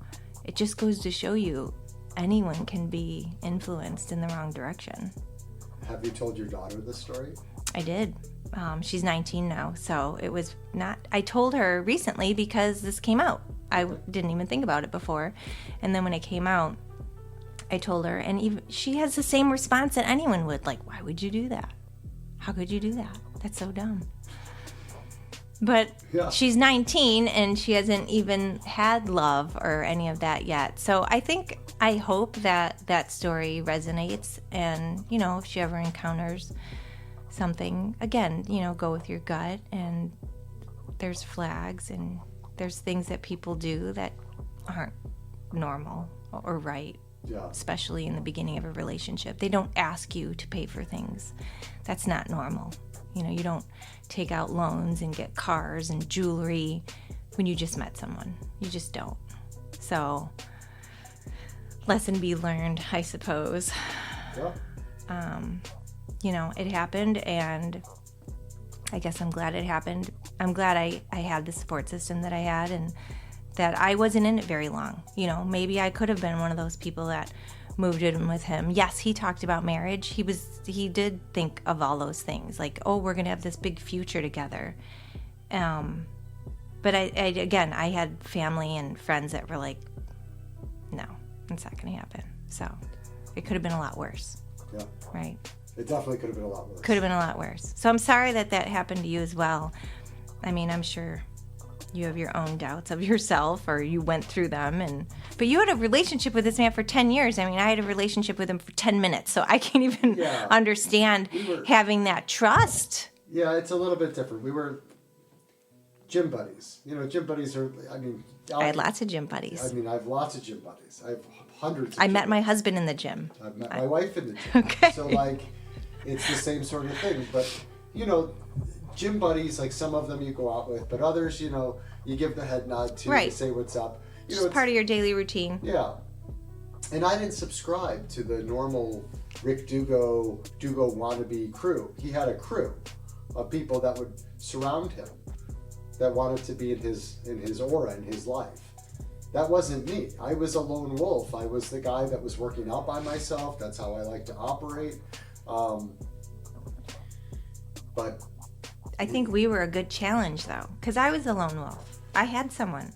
it just goes to show you, anyone can be influenced in the wrong direction. Have you told your daughter this story? I did. She's 19 now, so it was not. I told her recently because this came out. I didn't even think about it before, and then when it came out, I told her, and even she has the same response that anyone would. Why would you do that? How could you do that? That's so dumb. But she's 19, and she hasn't even had love or any of that yet. So I hope that story resonates, and, if she ever encounters something, again, go with your gut, and there's flags, and there's things that people do that aren't normal or right. Yeah. Especially in the beginning of a relationship. They don't ask you to pay for things. That's not normal. You don't take out loans and get cars and jewelry when you just met someone. You just don't. So, lesson be learned, I suppose. Yeah. It happened, and I guess I'm glad it happened. I'm glad I had the support system that I had, and that I wasn't in it very long. Maybe I could have been one of those people that moved in with him. Yes, he talked about marriage. He did think of all those things, we're going to have this big future together. But I had family and friends that were like, no, it's not going to happen. So It could have been a lot worse, Yeah. right? It definitely could have been a lot worse. Could have been a lot worse. So I'm sorry that happened to you as well. I mean, I'm sure you have your own doubts of yourself, or you went through them, but you had a relationship with this man for 10 years. I mean, I had a relationship with him for 10 minutes, so I can't even understand having that trust. Yeah, it's a little bit different. We were gym buddies. You know, gym buddies are, I mean... I had lots of gym buddies. I mean, I have lots of gym buddies. I have hundreds of I gym met my buddies. husband in the gym. I've met my wife in the gym. Okay. So, like, it's the same sort of thing. But, you know, gym buddies, like some of them you go out with, but others, you know, you give the head nod to, Right. you say what's up. You know, Just it's part of your daily routine. Yeah. And I didn't subscribe to the normal Rick Dugo wannabe crew. He had a crew of people that would surround him, that wanted to be in his aura, in his life. That wasn't me. I was a lone wolf. I was the guy that was working out by myself. That's how I like to operate. But I think we were a good challenge, though, because I was a lone wolf. I had someone.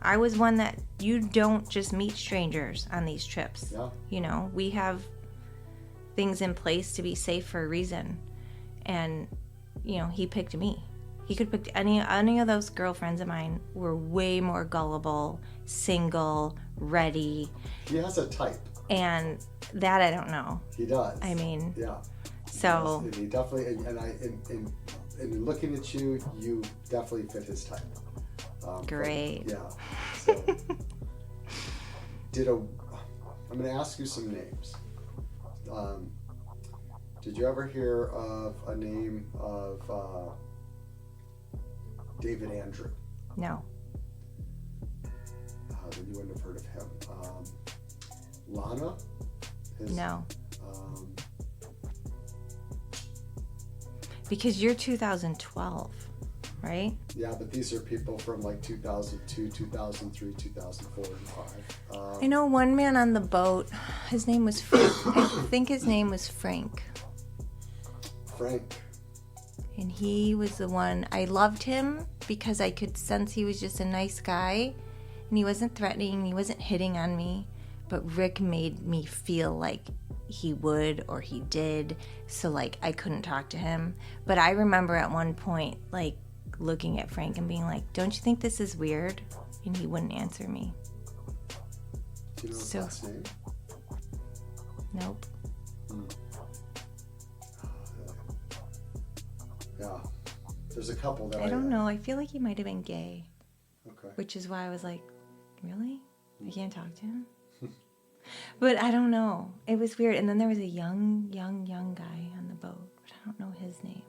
I was one that you don't just meet strangers on these trips. Yeah. You know, we have things in place to be safe for a reason. And, you know, he picked me. He could pick any of those girlfriends of mine were way more gullible, single, ready. he has a type. And that I don't know. He does. I mean, yeah. so And he definitely, and in looking at you, you definitely fit his type. great. Yeah. So, I'm going to ask you some names. Did you ever hear of a name of David Andrew? No. Then you wouldn't have heard of him. Lana? No. Um, Because you're 2012, right? yeah, but these are people from like 2002, 2003, 2004, and 5. I know one man on the boat. His name was Frank. I think his name was Frank. Frank. And he was the one. I loved him because I could sense he was just a nice guy. And he wasn't threatening. He wasn't hitting on me. But Rick made me feel like he would, or he did. So, like, I couldn't talk to him. But I remember at one point, like, looking at Frank and being like, don't you think this is weird? And he wouldn't answer me. Do you know his So- last name? Nope. Yeah. There's a couple that I don't know. I feel like he might have been gay. Okay. Which is why I was like, really? I can't talk to him? But I don't know. It was weird. And then there was a young guy on the boat. But I don't know his name.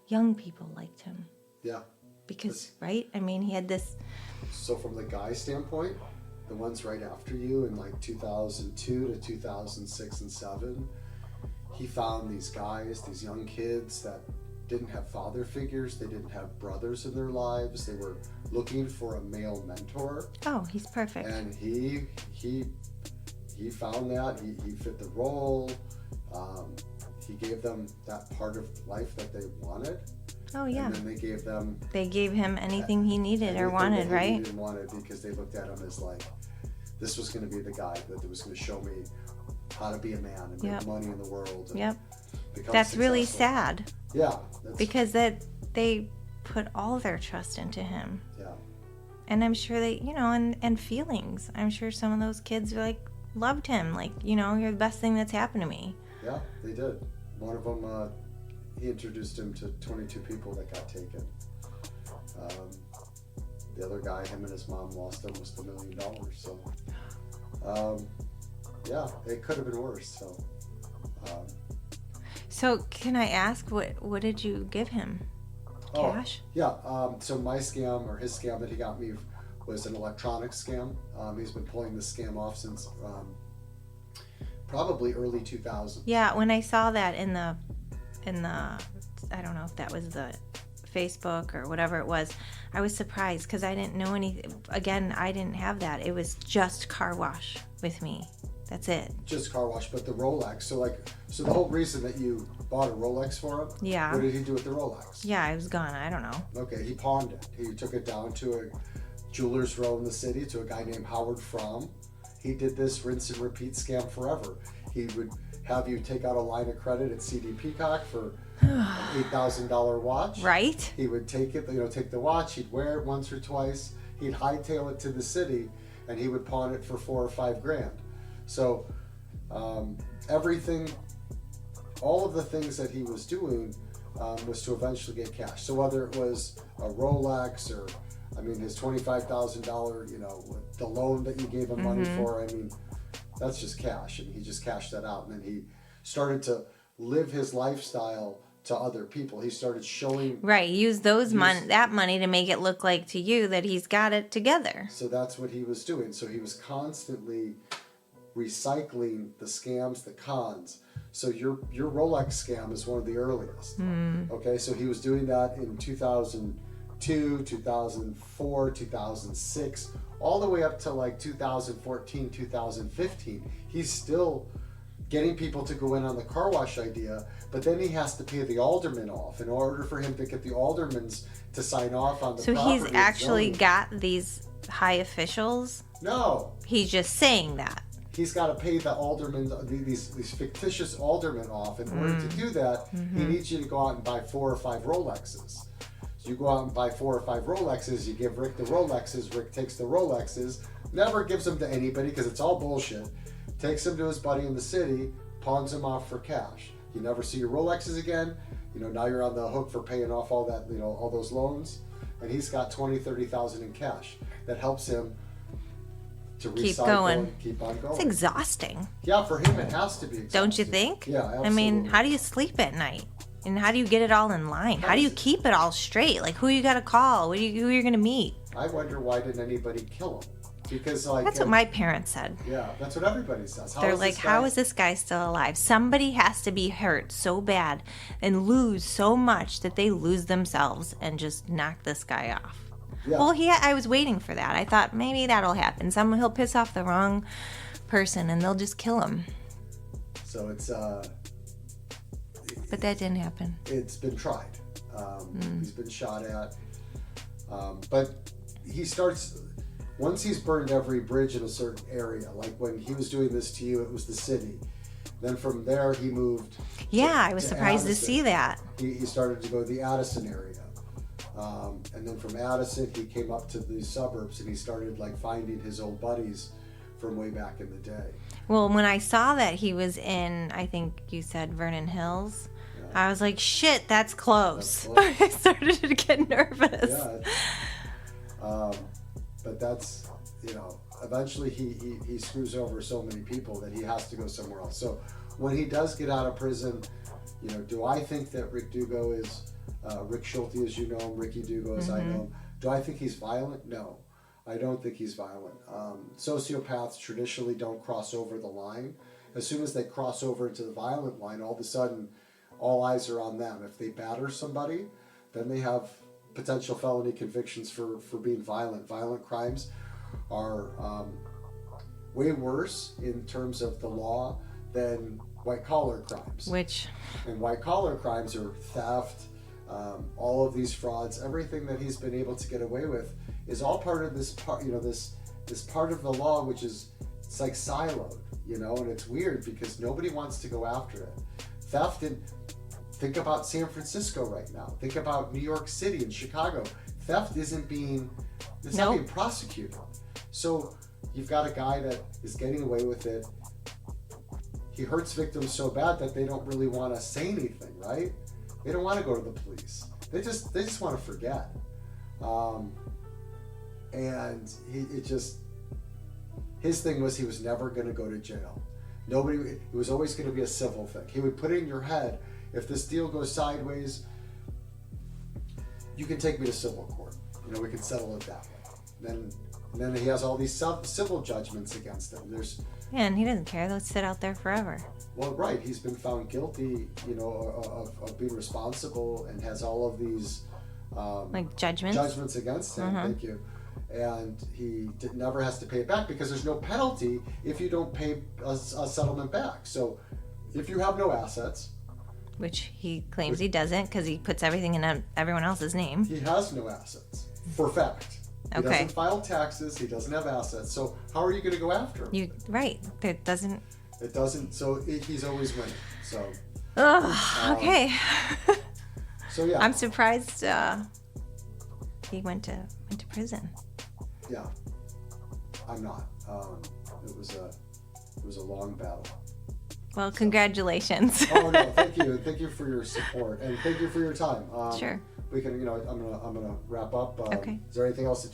Young people liked him. Yeah. Because, right? I mean, he had this... So from the guy standpoint, the ones right after you in like 2002 to 2006 and 7, he found these guys, these young kids that didn't have father figures. They didn't have brothers in their lives. They were looking for a male mentor. Oh, he's perfect. And he found that. He fit the role. He gave them that part of life that they wanted. Oh, yeah. And then they gave them They gave him anything he needed or everything wanted, that he right? needed and wanted, because they looked at him as like, this was going to be the guy that was going to show me how to be a man and make Yep. money in the world. And Yep. become That's really successful. sad. Yeah. That's, Because they put all their trust into him. yeah. And I'm sure they, you know, and feelings. I'm sure some of those kids were like, loved him. Like, you know, you're the best thing that's happened to me. Yeah, they did. One of them, he introduced him to 22 people that got taken. The other guy, him and his mom lost almost $1 million. So, yeah, it could have been worse. So, So can I ask, what did you give him? Cash? Yeah. So my scam, or his scam that he got me, was an electronics scam. He's been pulling this scam off since probably early 2000s. Yeah, when I saw that in the I don't know if that was the Facebook or whatever it was, I was surprised because I didn't know anything. Again, I didn't have that. It was just car wash with me. That's it. Just car wash, but the Rolex. So the whole reason that you bought a Rolex for him. Yeah. What did he do with the Rolex? Yeah, it was gone. I don't know. Okay, he pawned it. He took it down to a jeweler's row in the city to a guy named Howard Fromm. he did this rinse and repeat scam forever. He would have you take out a line of credit at CD Peacock for an $8,000 watch. Right. He would take it, take the watch, he'd wear it once or twice, he'd hightail it to the city, and he would pawn it for $4 or $5 grand. So everything, all of the things that he was doing was to eventually get cash. So whether it was a Rolex or, his $25,000, the loan that you gave him money for, that's just cash. And he just cashed that out. And then he started to live his lifestyle to other people. He started showing... Right, use that money to make it look like to you that he's got it together. So that's what he was doing. So he was constantly recycling the scams, the cons. So your Rolex scam is one of the earliest. Okay, so he was doing that in 2002, 2004, 2006, all the way up to like 2014, 2015. He's still getting people to go in on the car wash idea, but then he has to pay the alderman off in order for him to get the aldermans to sign off on the property. So he's actually got these high officials? No. He's just saying that. He's got to pay the aldermen, these fictitious aldermen off. In order to do that, he needs you to go out and buy 4 or 5 Rolexes. So you go out and buy 4 or 5 Rolexes, you give Rick the Rolexes, Rick takes the Rolexes, never gives them to anybody because it's all bullshit, takes them to his buddy in the city, pawns them off for cash. You never see your Rolexes again. Now you're on the hook for paying off all that, all those loans. And he's got $20,000, $30,000 in cash. That helps him to keep going. Keep on going. It's exhausting. Yeah, for him it has to be exhausting. Don't you think? Yeah, absolutely. How do you sleep at night? And how do you get it all in line? How do you keep it all straight? Like, who you got to call? Who you're going to meet? I wonder why didn't anybody kill him? Because that's what my parents said. Yeah, that's what everybody says. They're like, how is this guy still alive? Somebody has to be hurt so bad and lose so much that they lose themselves and just knock this guy off. Yeah. Well, I was waiting for that. I thought maybe that'll happen. He'll piss off the wrong person and they'll just kill him. So it's but that didn't happen. It's been tried. He's been shot at. But he starts, once he's burned every bridge in a certain area, like when he was doing this to you, it was the city. Then from there, he moved. I was surprised Addison. To see that. He started to go to the Addison area. And then from Addison, he came up to the suburbs and he started finding his old buddies from way back in the day. Well, when I saw that he was in, I think you said Vernon Hills, I was like, shit, that's close. I started to get nervous. Yeah. But that's, eventually he screws over so many people that he has to go somewhere else. So when he does get out of prison, do I think that Rick Dugo is, Rick Schulte as you know him, Ricky Dugo as I know him, do I think he's violent? No, I don't think he's violent. Sociopaths traditionally don't cross over the line. As soon as they cross over into the violent line, all of a sudden, all eyes are on them. If they batter somebody, then they have potential felony convictions for being violent. Violent crimes are way worse in terms of the law than white-collar crimes. And white-collar crimes are theft, all of these frauds, everything that he's been able to get away with is all part of this part, this part of the law, which is, it's like siloed, and it's weird because nobody wants to go after it. Theft, and think about San Francisco right now. Think about New York City and Chicago. Theft isn't being prosecuted. So you've got a guy that is getting away with it. He hurts victims so bad that they don't really want to say anything, right? They don't want to go to the police. They just want to forget. And his thing was he was never going to go to jail. It was always going to be a civil thing. He would put it in your head, if this deal goes sideways, you can take me to civil court. We can settle it that way. Then he has all these civil judgments against him. And he doesn't care. They'll sit out there forever. Well, right. He's been found guilty, of being responsible and has all of these judgments against him. Thank you. And he never has to pay it back because there's no penalty if you don't pay a settlement back. So if you have no assets, which he claims he doesn't because he puts everything in everyone else's name. He has no assets, for fact. He doesn't file taxes. He doesn't have assets. So how are you going to go after him? Right. It doesn't. It doesn't. So he's always winning. So. Okay. So yeah. I'm surprised he went to prison. Yeah. I'm not. It was a long battle. Well, congratulations. Oh no, thank you. Thank you for your support and thank you for your time. Sure. We can, I'm gonna wrap up. Okay. Is there anything else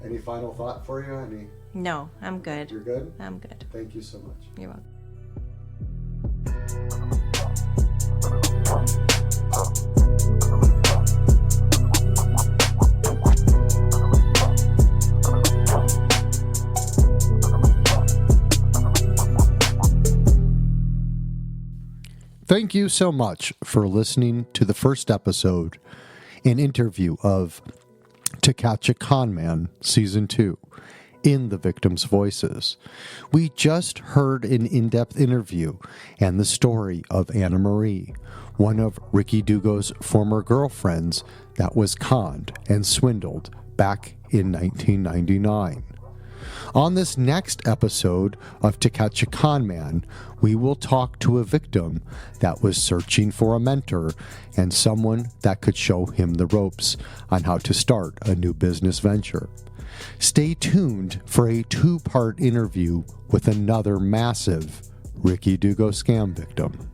any final thought for you? No, I'm good. You're good? I'm good. Thank you so much. You're welcome. Thank you so much for listening to the first episode, an interview of To Catch a Conman, Season 2, in the victims' voices. We just heard an in-depth interview and the story of Anna Marie, one of Ricky Dugo's former girlfriends that was conned and swindled back in 1999. On this next episode of To Catch a Conman, we will talk to a victim that was searching for a mentor and someone that could show him the ropes on how to start a new business venture. Stay tuned for a 2-part interview with another massive Ricky Dugo scam victim.